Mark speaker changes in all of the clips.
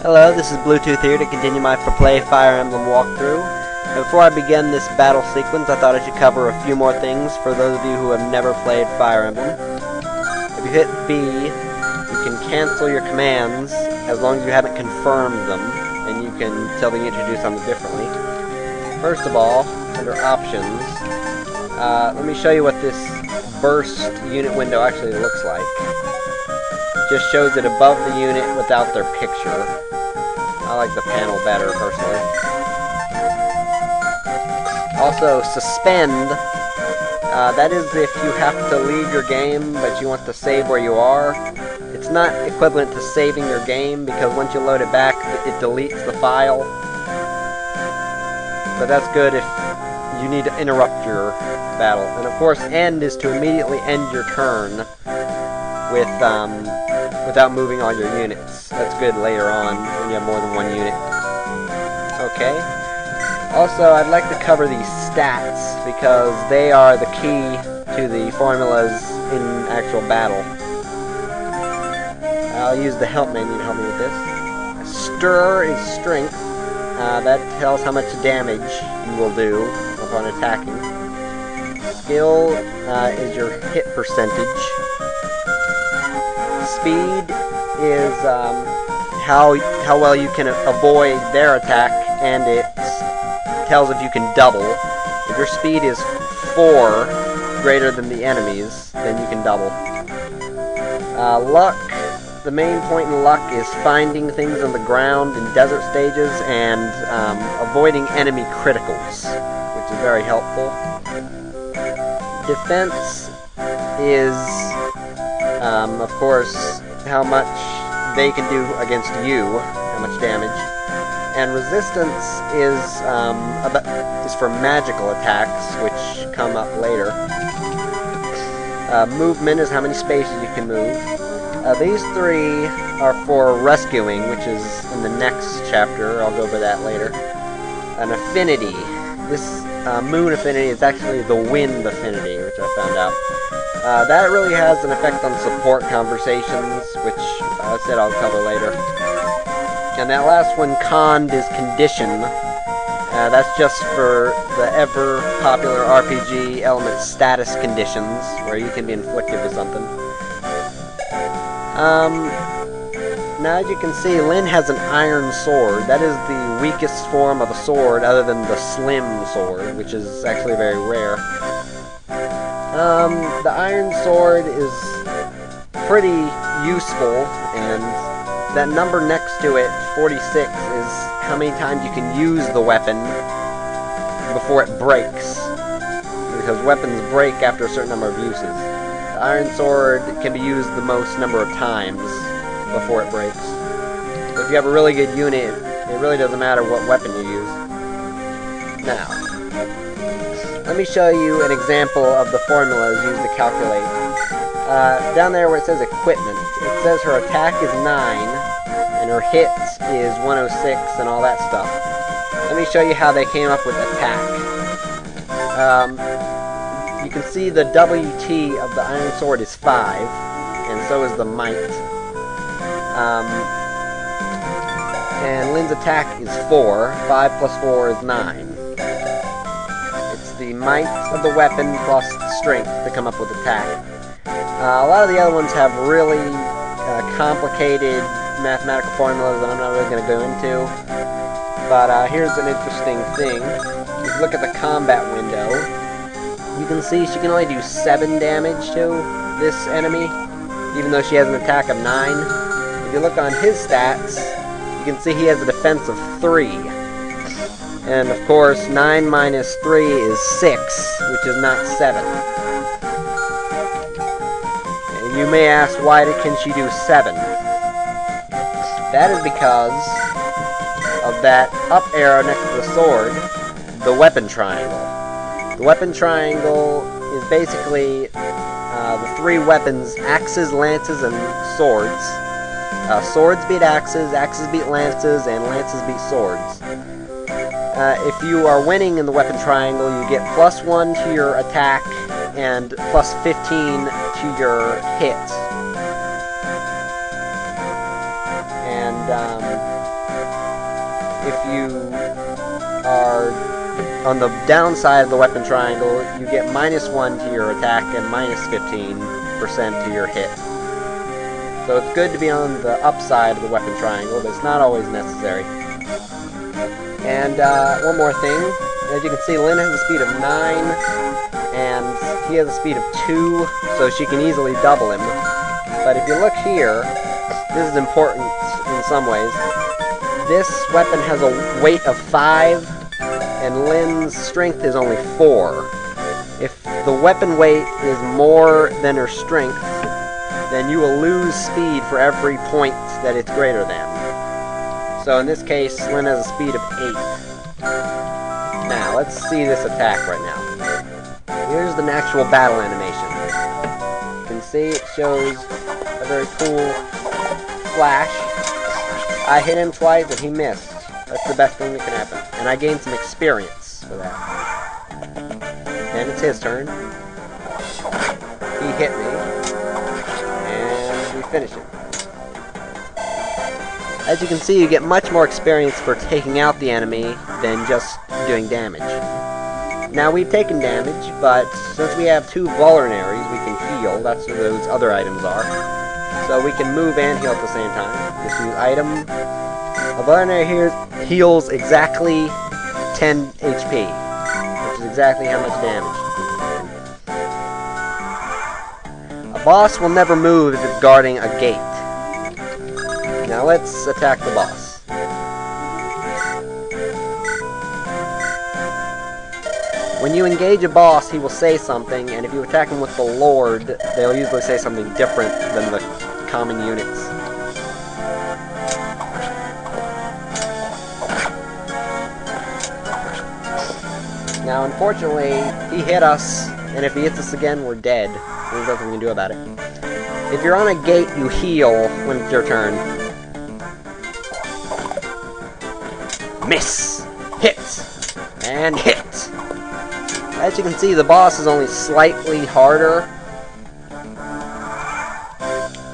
Speaker 1: Hello, this is Bluetooth here to continue my For Play Fire Emblem walkthrough. And before I begin this battle sequence, I thought I should cover a few more things for those of you who have never played Fire Emblem. If you hit B, you can cancel your commands as long as you haven't confirmed them, and you can tell the user to do something differently. First of all, under Options, let me show you what this burst unit window actually looks like. Just shows it above the unit without their picture. I like the panel better, personally. Also, Suspend. That is if you have to leave your game, but you want to save where you are. It's not equivalent to saving your game, because once you load it back, it deletes the file. But that's good if you need to interrupt your battle. And of course, End is to immediately end your turn without moving all your units. That's good later on when you have more than one unit. Okay. Also, I'd like to cover these stats because they are the key to the formulas in actual battle. I'll use the help menu to help me with this. Stir is strength. That tells how much damage you will do upon attacking. Skill is your hit percentage. Speed is how well you can avoid their attack, and it tells if you can double. If your speed is 4 greater than the enemy's, then you can double. Luck. The main point in luck is finding things on the ground in desert stages and avoiding enemy criticals, which is very helpful. Defense is of course, how much they can do against you, how much damage. And resistance is for magical attacks, which come up later. Movement is how many spaces you can move. These three are for rescuing, which is in the next chapter. I'll go over that later. An affinity. This moon affinity is actually the wind affinity, which I found out. That really has an effect on support conversations, which I said I'll cover later. And that last one, Cond, is condition. That's just for the ever-popular RPG element status conditions, where you can be inflicted with something. Now, as you can see, Lyn has an iron sword. That is the weakest form of a sword, other than the slim sword, which is actually very rare. The iron sword is pretty useful, and that number next to it, 46, is how many times you can use the weapon before it breaks, because weapons break after a certain number of uses. The iron sword can be used the most number of times before it breaks. So if you have a really good unit, it really doesn't matter what weapon you use. Now, let me show you an example of the formulas used to calculate. Down there where it says equipment, it says her attack is 9, and her hit is 106, and all that stuff. Let me show you how they came up with attack. You can see the WT of the iron sword is 5, and so is the might. And Lyn's attack is 4. 5 plus 4 is 9. The might of the weapon plus strength to come up with attack. A lot of the other ones have really complicated mathematical formulas that I'm not really going to go into. But here's an interesting thing. If you look at the combat window, you can see she can only do 7 damage to this enemy, even though she has an attack of 9. If you look on his stats, you can see he has a defense of 3. And of course, 9 minus 3 is 6, which is not 7. And you may ask, why can she do 7? That is because of that up arrow next to the sword, the weapon triangle. The weapon triangle is basically the 3 weapons, axes, lances, and swords. Swords beat axes, axes beat lances, and lances beat swords. If you are winning in the weapon triangle, you get +1 to your attack and +15 to your hit. And if you are on the downside of the weapon triangle, you get -1 to your attack and -15% to your hit. So it's good to be on the upside of the weapon triangle, but it's not always necessary. And one more thing, as you can see, Lynn has a speed of 9, and he has a speed of 2, so she can easily double him. But if you look here, this is important in some ways. This weapon has a weight of 5, and Lynn's strength is only 4. If the weapon weight is more than her strength, then you will lose speed for every point that it's greater than. So in this case, Lynn has a speed of 8. Now, let's see this attack right now. Here's the actual battle animation. You can see it shows a very cool flash. I hit him twice and he missed. That's the best thing that can happen. And I gained some experience for that. And it's his turn. He hit me. And we finish it. As you can see, you get much more experience for taking out the enemy than just doing damage. Now, we've taken damage, but since we have 2 vulneraries, we can heal. That's what those other items are. So we can move and heal at the same time. Just use item. A vulnerary here heals exactly 10 HP, which is exactly how much damage. A boss will never move if it's guarding a gate. Now let's attack the boss. When you engage a boss, he will say something, and if you attack him with the Lord, they'll usually say something different than the common units. Now, unfortunately, he hit us, and if he hits us again, we're dead. There's nothing we can do about it. If you're on a gate, you heal when it's your turn. Miss! Hit! And hit! As you can see, the boss is only slightly harder,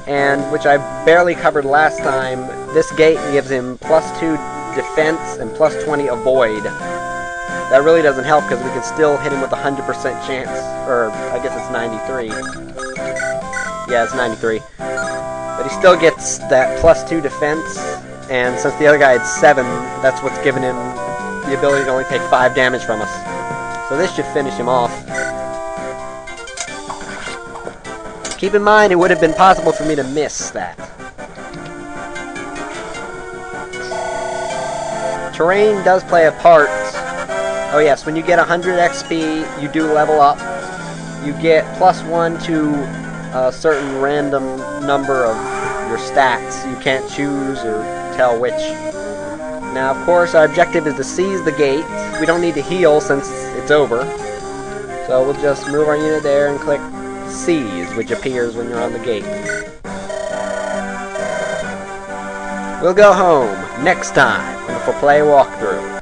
Speaker 1: and which I barely covered last time. This gate gives him +2 defense and +20 avoid. That really doesn't help because we can still hit him with 100% chance, or I guess it's 93. Yeah, it's 93. But he still gets that +2 defense, and since the other guy had 7, that's what's given him the ability to only take 5 damage from us. So this should finish him off. Keep in mind, it would have been possible for me to miss that. Terrain does play a part. Oh yes, when you get 100 XP, you do level up. You get +1 to a certain random number of your stats. You can't choose or tell which. Now, of course, our objective is to seize the gate. We don't need to heal since it's over. So we'll just move our unit there and click Seize, which appears when you're on the gate. We'll go home next time for Play Walkthrough.